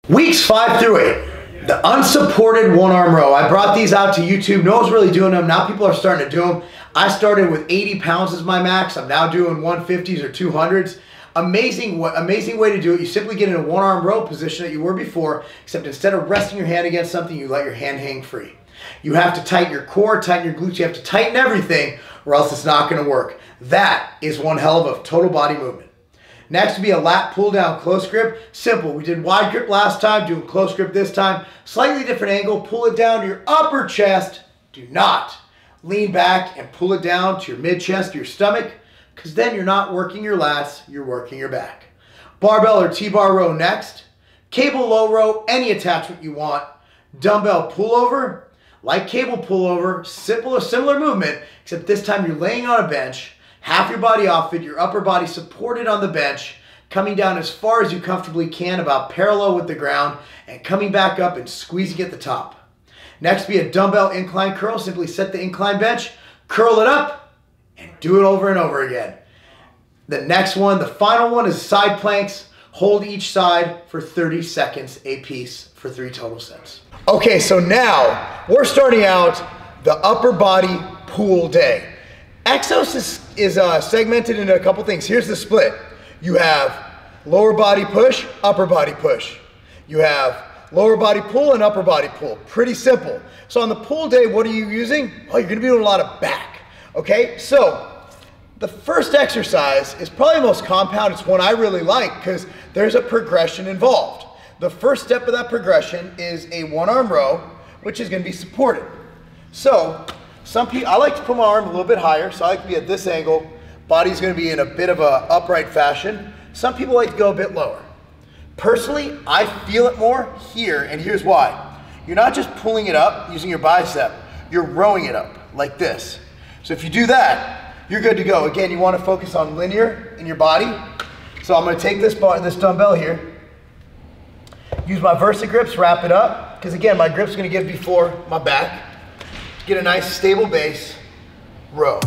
Weeks 5 through 8, the unsupported one arm row. I brought these out to YouTube. No one's really doing them. Now people are starting to do them. I started with 80 pounds as my max. I'm now doing 150s or 200s. Amazing way to do it. You simply get in a one arm row position that you were before, except instead of resting your hand against something, you let your hand hang free. You have to tighten your core, tighten your glutes. You have to tighten everything or else it's not going to work. That is one hell of a total body movement. Next would be a lat pull down close grip. Simple. We did wide grip last time, doing close grip this time. Slightly different angle. Pull it down to your upper chest. Do not lean back and pull it down to your mid chest, your stomach, because then you're not working your lats, you're working your back. Barbell or T-bar row next. Cable low row, any attachment you want. Dumbbell pullover. Like cable pullover, similar movement, except this time you're laying on a bench, half your body off it, your upper body supported on the bench, coming down as far as you comfortably can, about parallel with the ground, and coming back up and squeezing at the top. Next be a dumbbell incline curl. Simply set the incline bench, curl it up, and do it over and over again. The next one, the final one, is side planks. Hold each side for 30 seconds a piece for 3 total sets. Okay, so now we're starting out the upper body pull day. EXOS is segmented into a couple things. Here's the split. You have lower body push, upper body push. You have lower body pull and upper body pull. Pretty simple. So on the pull day, what are you using? Oh, you're gonna be doing a lot of back. Okay, so the first exercise is probably the most compound. It's one I really like because there's a progression involved. The first step of that progression is a one arm row, which is going to be supported. So I like to put my arm a little bit higher, so I like to be at this angle. Body's going to be in a bit of a upright fashion. Some people like to go a bit lower. Personally, I feel it more here, and here's why. You're not just pulling it up using your bicep, you're rowing it up like this. So if you do that, you're good to go. Again, you want to focus on linear in your body. So I'm going to take this dumbbell here, use my Versa grips, wrap it up, because again, my grip's going to give before my back. Get a nice stable base, row.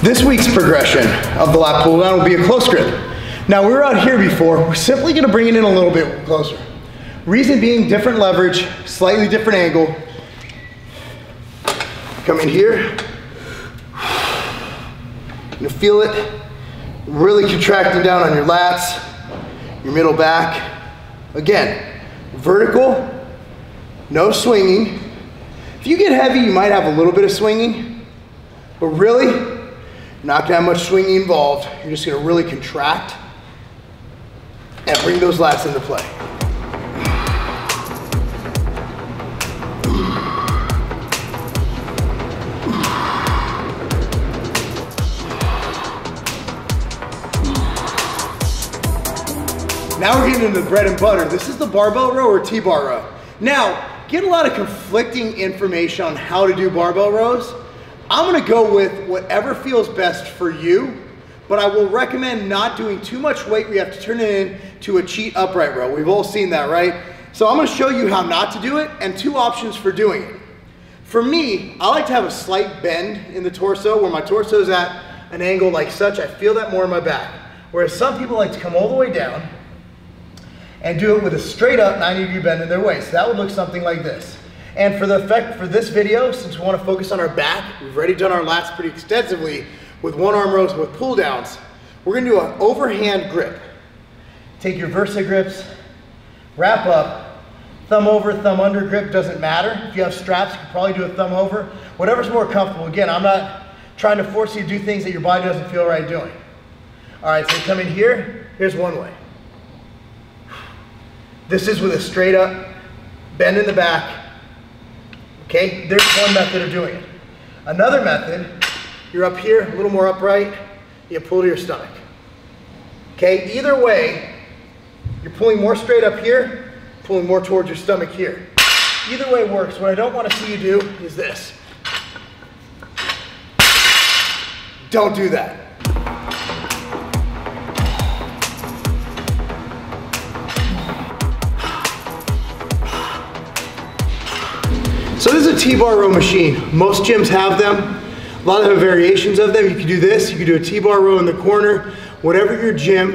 This week's progression of the lat pull down will be a close grip. Now we were out here before, we're simply going to bring it in a little bit closer. Reason being, different leverage, slightly different angle. Come in here. You're gonna feel it really contracting down on your lats, your middle back. Again, vertical, no swinging. If you get heavy, you might have a little bit of swinging, but really, not gonna have much swinging involved. You're just gonna really contract and bring those lats into play. Now we're getting into the bread and butter. This is the barbell row or T-bar row. Now, get a lot of conflicting information on how to do barbell rows. I'm gonna go with whatever feels best for you, but I will recommend not doing too much weight where you have to turn it into a cheat upright row. We've all seen that, right? So I'm gonna show you how not to do it and 2 options for doing it. For me, I like to have a slight bend in the torso where my torso is at an angle like such. I feel that more in my back. Whereas some people like to come all the way down and do it with a straight up 90-degree bend in their waist. That would look something like this. And for the effect for this video, since we want to focus on our back, we've already done our lats pretty extensively with one arm rows with pull downs. We're going to do an overhand grip. Take your Versa grips, wrap up, thumb over, thumb under grip, doesn't matter. If you have straps, you can probably do a thumb over. Whatever's more comfortable. Again, I'm not trying to force you to do things that your body doesn't feel right doing. All right, so you come in here, here's one way. This is with a straight up bend in the back. Okay, there's one method of doing it. Another method, you're up here, a little more upright, you pull to your stomach. Okay, either way, you're pulling more straight up here, pulling more towards your stomach here. Either way works. What I don't want to see you do is this. Don't do that. So this is a T-bar row machine. Most gyms have them. A lot of them have variations of them. You can do this, you can do a T-bar row in the corner, whatever your gym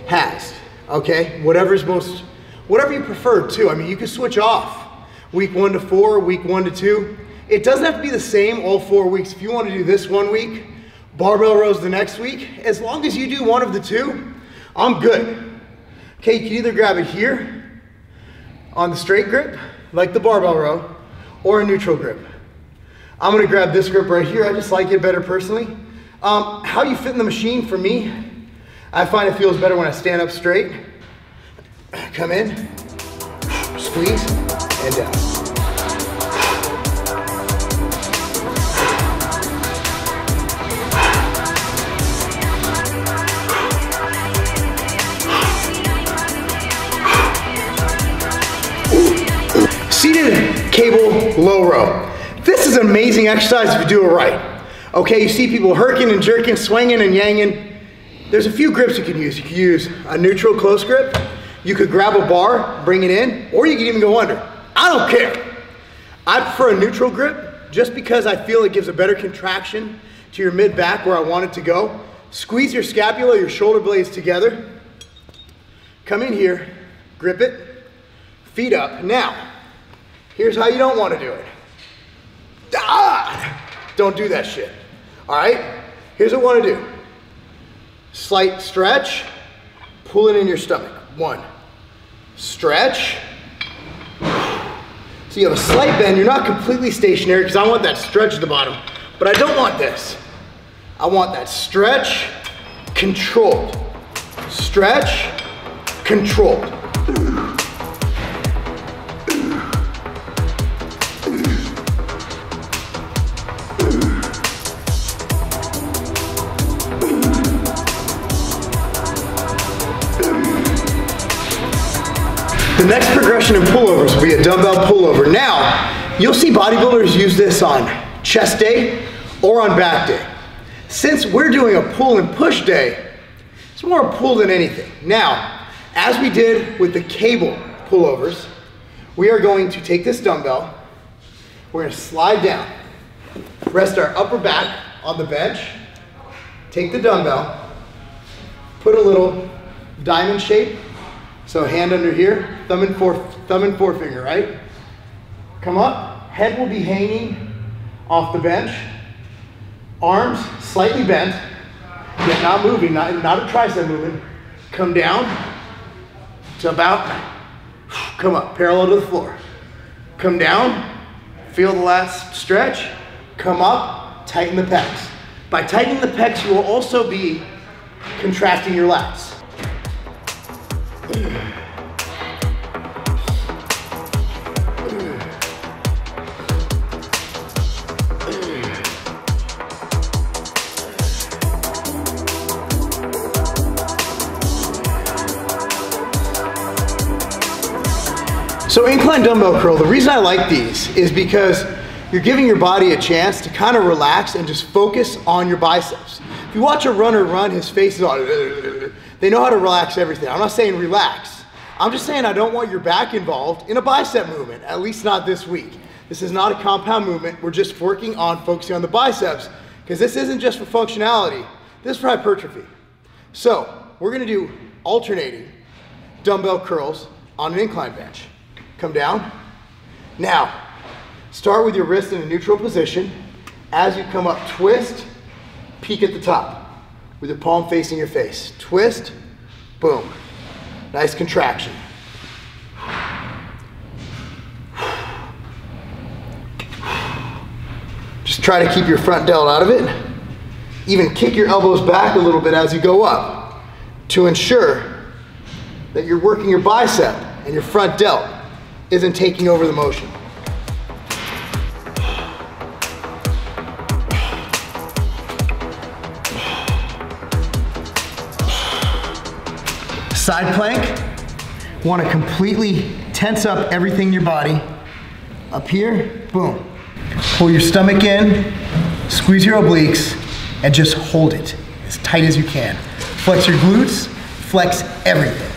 has, okay? Whatever you prefer too. I mean, you can switch off week 1 to 4, week 1 to 2. It doesn't have to be the same all 4 weeks. If you want to do this 1 week, barbell rows the next week, as long as you do one of the two, I'm good. Okay, you can either grab it here on the straight grip, like the barbell row, or a neutral grip. I'm gonna grab this grip right here. I just like it better personally. How you fit in the machine, for me, I find it feels better when I stand up straight. Come in, squeeze, and down. Seated cable low row. This is an amazing exercise if you do it right. Okay, you see people herking and jerking, swinging and yanging. There's a few grips you can use. You can use a neutral close grip. You could grab a bar, bring it in, or you can even go under. I don't care. I prefer a neutral grip just because I feel it gives a better contraction to your mid back where I want it to go. Squeeze your scapula, your shoulder blades together. Come in here, grip it, feet up. Now, here's how you don't want to do it. Don't do that shit. All right? Here's what I want to do. Slight stretch, pull it in your stomach. 1. Stretch. So you have a slight bend. You're not completely stationary because I want that stretch at the bottom. But I don't want this. I want that stretch, controlled. Stretch, controlled. The next progression in pullovers will be a dumbbell pullover. Now, you'll see bodybuilders use this on chest day or on back day. Since we're doing a pull and push day, it's more a pull than anything. Now, as we did with the cable pullovers, we are going to take this dumbbell, we're going to slide down, rest our upper back on the bench, take the dumbbell, put a little diamond shape. So hand under here, thumb and forefinger, right? Come up, head will be hanging off the bench. Arms slightly bent, yet not moving, not a tricep movement. Come down to about, come up, parallel to the floor. Come down, feel the last stretch, come up, tighten the pecs. By tightening the pecs, you will also be contracting your lats. So incline dumbbell curl, the reason I like these is because you're giving your body a chance to kind of relax and just focus on your biceps. If you watch a runner run, his face is all, they know how to relax everything. I'm not saying relax. I'm just saying I don't want your back involved in a bicep movement, at least not this week. This is not a compound movement. We're just focusing on the biceps because this isn't just for functionality. This is for hypertrophy. So we're gonna do alternating dumbbell curls on an incline bench. Come down. Now, start with your wrist in a neutral position. As you come up, twist, peek at the top with your palm facing your face. Twist, boom. Nice contraction. Just try to keep your front delt out of it. Even kick your elbows back a little bit as you go up to ensure that you're working your bicep and your front delt isn't taking over the motion. Side plank, want to completely tense up everything in your body. Up here, boom. Pull your stomach in, squeeze your obliques, and just hold it as tight as you can. Flex your glutes, flex everything.